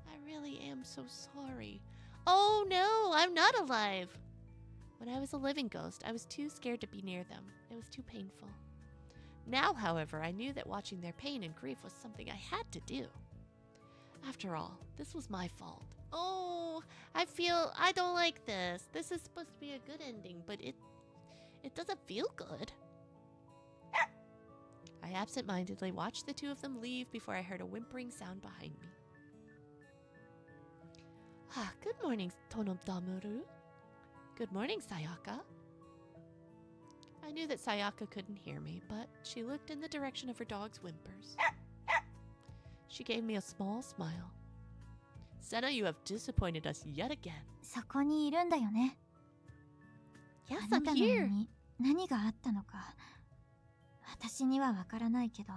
I really am so sorry. Oh no, I'm not alive. When I was a living ghost, I was too scared to be near them. It was too painful. Now, however, I knew that watching their pain and grief was something I had to do. After all, this was my fault. Oh, I don't like this. This is supposed to be a good ending, but it doesn't feel good. I absent-mindedly watched the two of them leave before I heard a whimpering sound behind me. Good morning, Tonodamoru. Good morning, Sayaka. I knew that Sayaka couldn't hear me, but she looked in the direction of her dog's whimpers. She gave me a small smile. Sena, you have disappointed us yet again. そこにいるんだよね。 Yes, あな I'm たの here. 身に何があったのか、私にはわからないけど、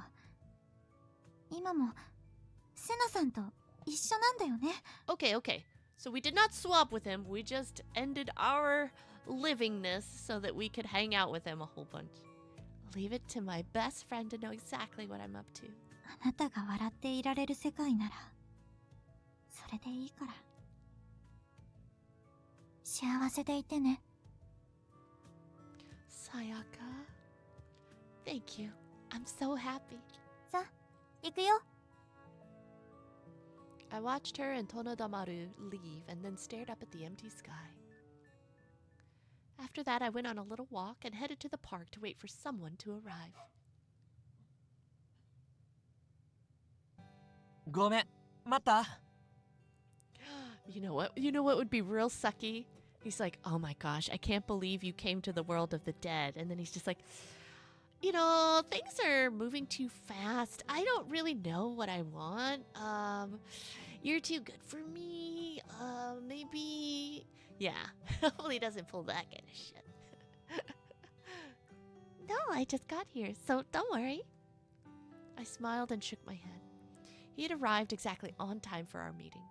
今もセナさんと一緒なんだよね。 Okay. So we did not swap with him. We just ended our livingness so that we could hang out with him a whole bunch. Leave it to my best friend to know exactly what I'm up to. あなたが笑っていられる世界なら、それでいいから。幸せでいてね。 Sayaka, thank you. I'm so happy. さ、行くよ。 I watched her and Tonodamaru leave and then stared up at the empty sky. After that, I went on a little walk and headed to the park to wait for someone to arrive. ごめん、待った？ You know what would be real sucky? He's like, oh my gosh, I can't believe you came to the world of the dead. And then he's just like, you know, things are moving too fast. I don't really know what I want. You're too good for me. Maybe, yeah. Hopefully he doesn't pull that kind of shit. No, I just got here, so don't worry. I smiled and shook my head. He had arrived exactly on time for our meeting.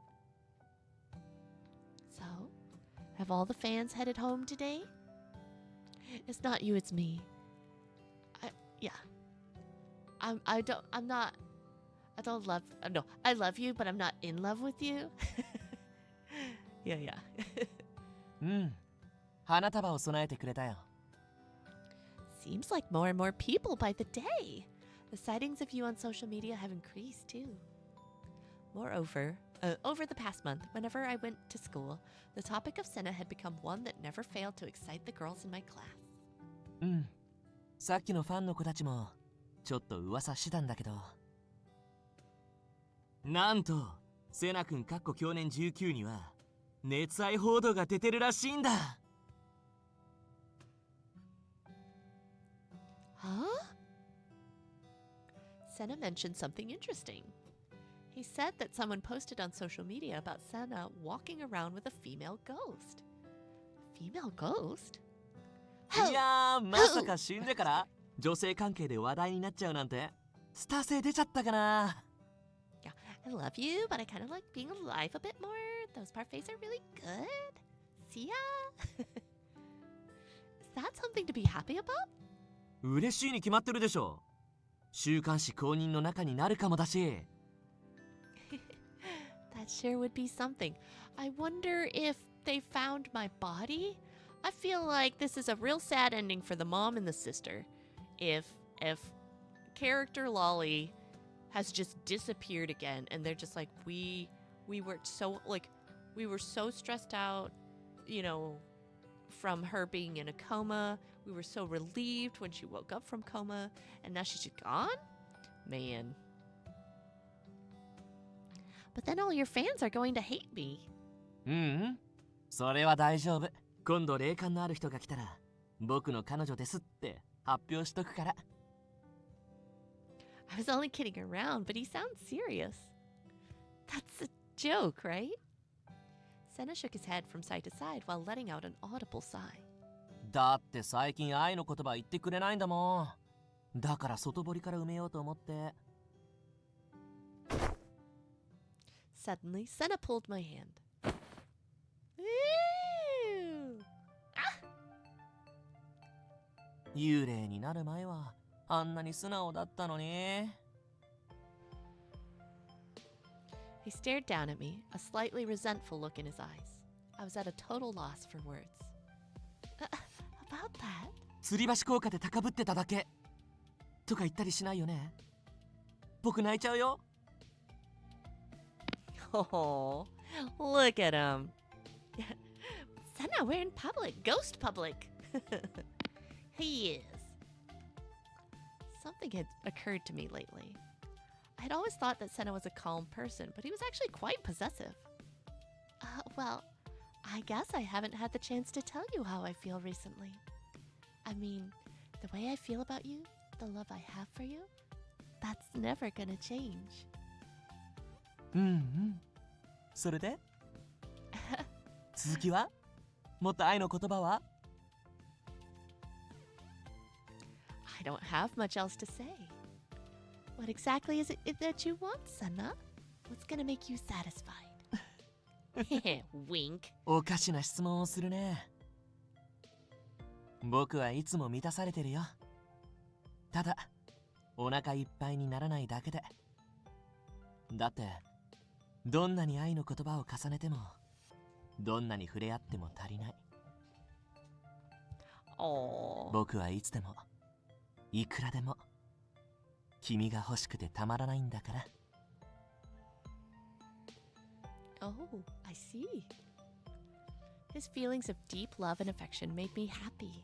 So, have all the fans headed home today? It's not you, it's me. I love you, but I'm not in love with you. Yeah. 花束を備えてくれたよ。 Seems like more and more people by the day. The sightings of you on social media have increased too. Moreover, over the past month, whenever I went to school, the topic of Sena had become one that never failed to excite the girls in my class. さっきのファンの子たちもちょっと噂してたんだけど。なんと、セナ君去年19には熱愛報道が出てるらしいんだ。Huh? Sena mentioned something interesting. He said that someone posted on social media about Sena walking around with a female ghost. Female ghost? いやー、まさか死んでから女性関係で話題になっちゃうなんてスター性出ちゃったかな。 Yeah, I love you, but I kind of like being alive a bit more. Those parfaits are really good. See ya? Is that something to be happy about? 嬉しいに決まってるでしょ。週刊誌公認の中になるかもだし。That sure would be something. I wonder if they found my body? I feel like this is a real sad ending for the mom and the sister. If character Lolli has just disappeared again and they're just like we were so stressed out, you know, from her being in a coma. We were so relieved when she woke up from coma, and now she's just gone? Man. But then all your fans are going to hate me. それは大丈夫。今度霊感のある人が来たら僕の彼女ですって発表しとくから。 I was only kidding around, but he sounds serious. That's a joke, right? Sena shook his head from side to side while letting out an audible sigh. だって最近愛の言葉言ってくれないんだもん。だから外堀から埋めようと思って。 Suddenly, Sena pulled my hand. Ew! Ah! 幽霊になる前はあんなに素直だったのに。 He stared down at me, a slightly resentful look in his eyes. I was at a total loss for words. About that? 吊り橋効果で高ぶってただけとか言ったりしないよね。僕泣いちゃうよ。 Oh, look at him. Sena, we're in public. Ghost public. He is. Something had occurred to me lately. I had always thought that Sena was a calm person, but he was actually quite possessive. Well, I guess I haven't had the chance to tell you how I feel recently. I mean, the way I feel about you, the love I have for you, that's never gonna change. それで続きはもっと愛の言葉は。 I don't have much else to say. What exactly is it that you want, Sena? What's gonna make you satisfied? Wink. おかしな質問をするね。僕はいつも満たされてるよ。ただお腹いっぱいにならないだけで。だってどんなに愛の言葉を重ねてもどんなに触れ合っても足りない。 僕はいつでもいくらでも君が欲しくてたまらないんだから。 Oh, I see. His feelings of deep love and affection made me happy.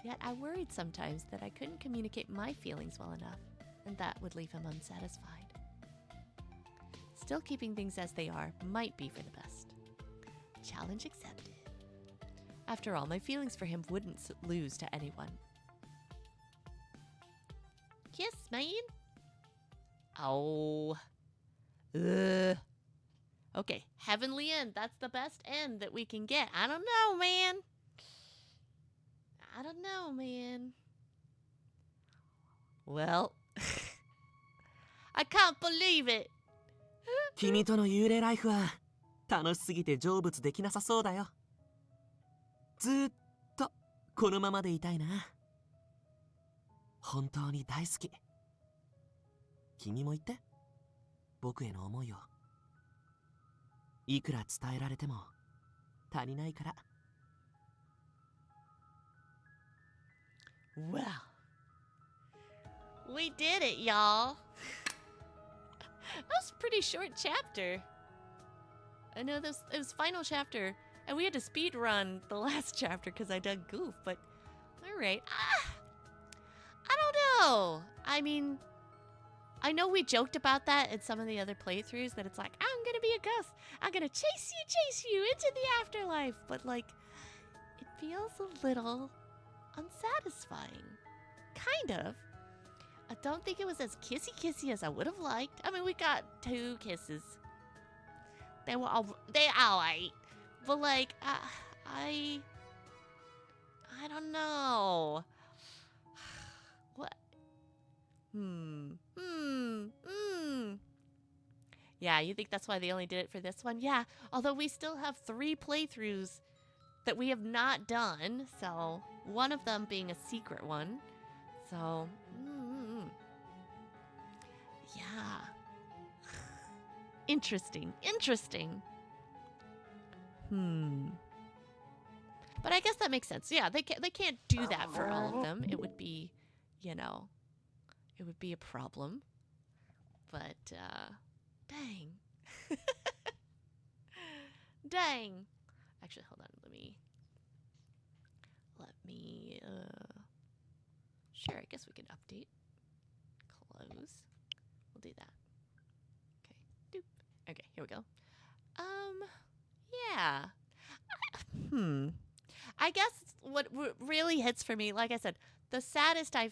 Yet I worried sometimes that I couldn't communicate my feelings well enough, and that would leave him unsatisfied. Still keeping things as they are might be for the best. Challenge accepted. After all, my feelings for him wouldn't lose to anyone. Kiss, man. Oh. Ugh. Okay, heavenly end. That's the best end that we can get. I don't know, man. Well, I can't believe it. 君との幽霊ライフは楽しすぎて成仏できなさそうだよ。ずーっとこのままでいたいな。本当に大好き。君も言って、僕への思いを。いくら伝えられても足りないから。Well, we did it, y'all. That was a pretty short chapter. I know this it was final chapter, and we had to speed run the last chapter because I done goof. But all right, I don't know. I mean, I know we joked about that in some of the other playthroughs that it's like I'm gonna be a ghost. I'm gonna chase you into the afterlife. But like, it feels a little unsatisfying, kind of. I don't think it was as kissy as I would have liked. I mean, we got 2 kisses. They alright. But like, I don't know. What? Yeah, you think that's why they only did it for this one? Yeah, although we still have 3 playthroughs that we have not done. So, one of them being a secret one. So, yeah. Interesting. But I guess that makes sense. Yeah, they can't do that for all of them. It would be, it would be a problem. But dang. Dang. Actually, hold on. Let me sure, I guess we can update. Close. We'll do that. Okay. Doop. Okay, here we go. Yeah. I guess what really hits for me, like I said, the saddest I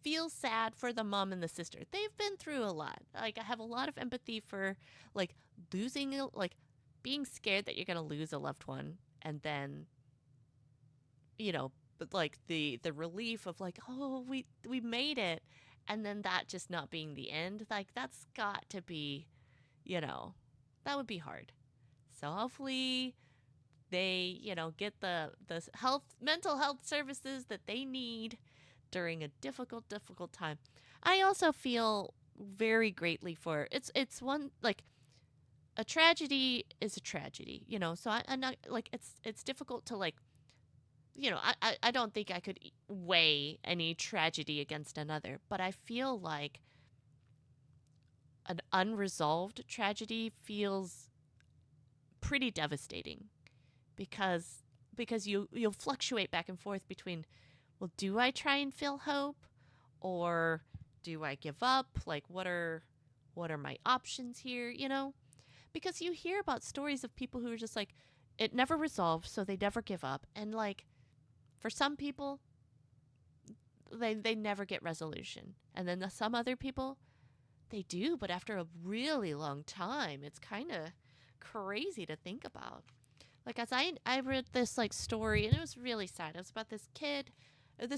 feel sad for the mom and the sister. They've been through a lot. Like, I have a lot of empathy for like losing, like being scared that you're gonna lose a loved one, and then, but like the relief of like, oh, we made it, and then that just not being the end. Like, that's got to be, that would be hard. So hopefully they, get the mental health services that they need during a difficult time. I also feel very greatly for it's one, like, a tragedy is a tragedy, so I'm not like, it's difficult to like, I don't think I could weigh any tragedy against another, but I feel like an unresolved tragedy feels pretty devastating, because you'll fluctuate back and forth between, well, do I try and feel hope, or do I give up? Like, what are my options here, because you hear about stories of people who are just like, it never resolved, so they never give up, and like, for some people they never get resolution, and then some other people they do, but after a really long time. It's kind of crazy to think about. Like, as I read this like story, and it was really sad. It was about this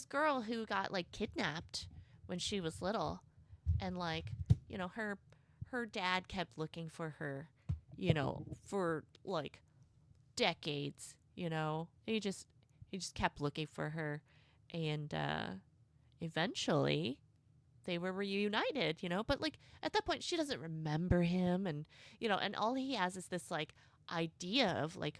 girl who got like kidnapped when she was little, and like, her dad kept looking for her, for like decades. He just kept looking for her, and eventually they were reunited, but like, at that point she doesn't remember him, and and all he has is this like idea of like,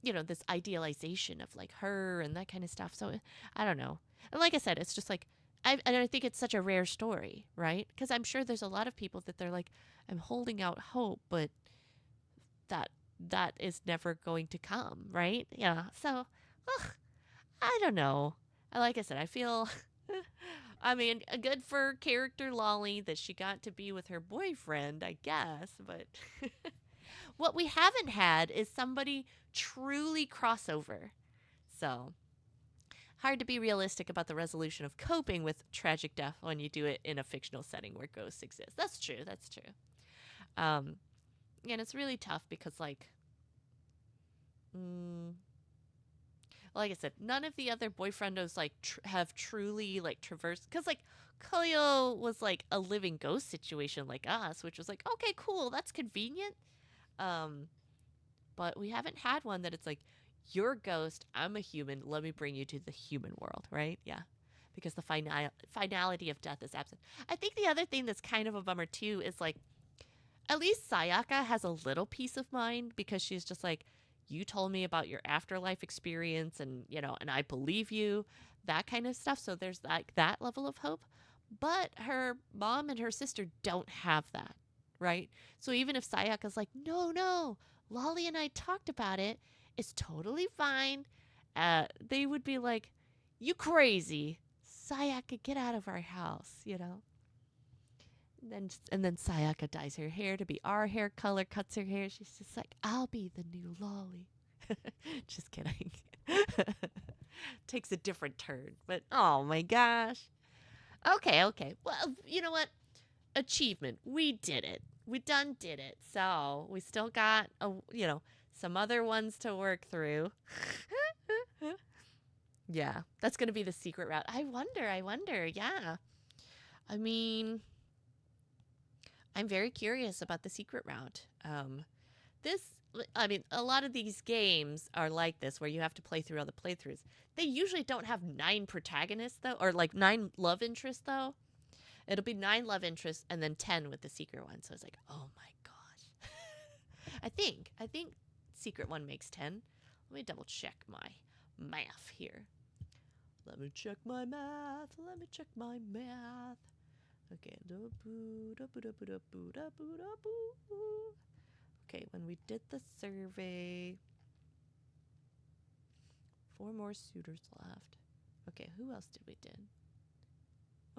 this idealization of like her and that kind of stuff. So I don't know. And like I said, it's just like, I think it's such a rare story, right? Because I'm sure there's a lot of people that they're like, I'm holding out hope, but that is never going to come, right? Yeah. So, I don't know. Like I said, I feel, I mean, good for character Lolli that she got to be with her boyfriend, I guess, but what we haven't had is somebody truly crossover. So, hard to be realistic about the resolution of coping with tragic death when you do it in a fictional setting where ghosts exist. That's true. And it's really tough because, like, like I said, none of the other boyfriendos like have truly like traversed, because like Koyo was like a living ghost situation like us, which was like, okay, cool, that's convenient. Um, but we haven't had one that it's like, you're a ghost, I'm a human, let me bring you to the human world, right? Yeah. Because the finality of death is absent. I think the other thing that's kind of a bummer too is like, at least Sayaka has a little peace of mind because she's just like, you told me about your afterlife experience and, you know, and I believe you, that kind of stuff. So there's that level of hope. But her mom and her sister don't have that, right? So even if Sayaka's like, no, Lolli and I talked about it, it's totally fine, they would be like, you crazy. Sayaka, get out of our house, you know? And then Sayaka dyes her hair to be our hair color, cuts her hair. She's just like, I'll be the new Lolli. Just kidding. Takes a different turn. But oh my gosh. Okay. Well, you know what? Achievement. We did it. We done did it. So we still got some other ones to work through. Yeah, that's gonna be the secret route. I wonder. Yeah. I mean, I'm very curious about the secret route. A lot of these games are like this, where you have to play through all the playthroughs. They usually don't have 9 protagonists, though, or like 9 love interests, though. It'll be 9 love interests and then 10 with the secret one. So it's like, oh my gosh. I think secret one makes 10. Let me double check my math here. Let me check my math. Okay. Okay, when we did the survey, 4 more suitors left. Okay, who else did we did?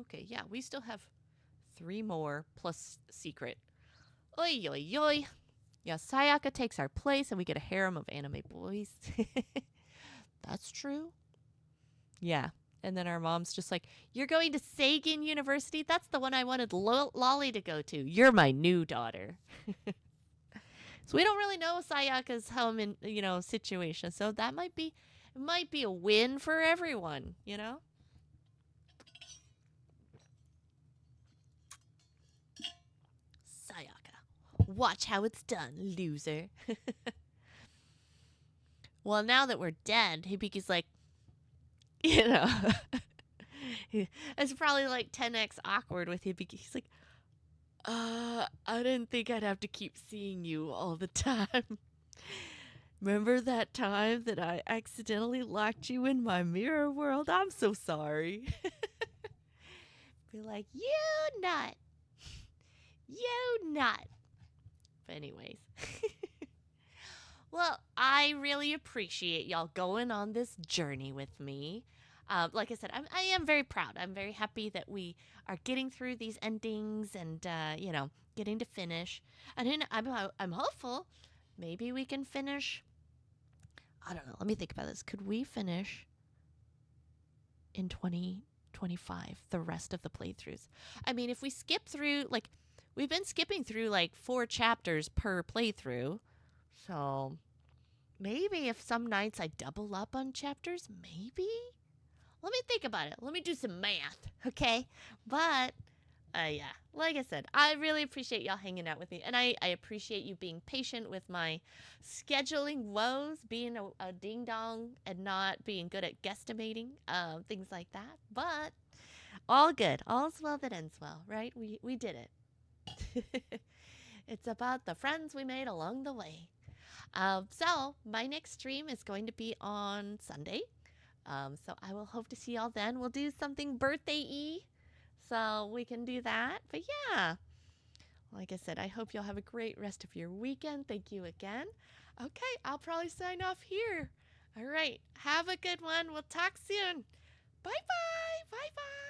Okay, yeah, we still have 3 more plus secret. Oi, oi, oi. Yeah, Sayaka takes our place and we get a harem of anime boys. That's true. Yeah. And then our mom's just like, you're going to Sagan University? That's the one I wanted Lolli to go to. You're my new daughter. So we don't really know Sayaka's home situation. So that might be a win for everyone, you know? Sayaka, watch how it's done, loser. Well, now that we're dead, Hibiki's like, it's probably like 10x awkward with Hibiki. He's like, I didn't think I'd have to keep seeing you all the time. Remember that time that I accidentally locked you in my mirror world? I'm so sorry. Be like, you nut. You nut. But anyways. Well, I really appreciate y'all going on this journey with me. Like I said, I am very proud. I'm very happy that we are getting through these endings and, getting to finish. And then I'm hopeful maybe we can finish. I don't know. Let me think about this. Could we finish in 2025 the rest of the playthroughs? I mean, if we skip through, like, we've been skipping through like 4 chapters per playthrough. So maybe if some nights I double up on chapters, maybe? Let me think about it. Let me do some math, okay? But, yeah, like I said, I really appreciate y'all hanging out with me. And I appreciate you being patient with my scheduling woes, being a ding-dong and not being good at guesstimating, things like that. But all good. All's well that ends well, right? We did it. It's about the friends we made along the way. So my next stream is going to be on Sunday. So I will hope to see y'all then. We'll do something birthday-y, so we can do that. But yeah, like I said, I hope y'all have a great rest of your weekend. Thank you again. Okay, I'll probably sign off here. All right, have a good one. We'll talk soon. Bye-bye. Bye-bye.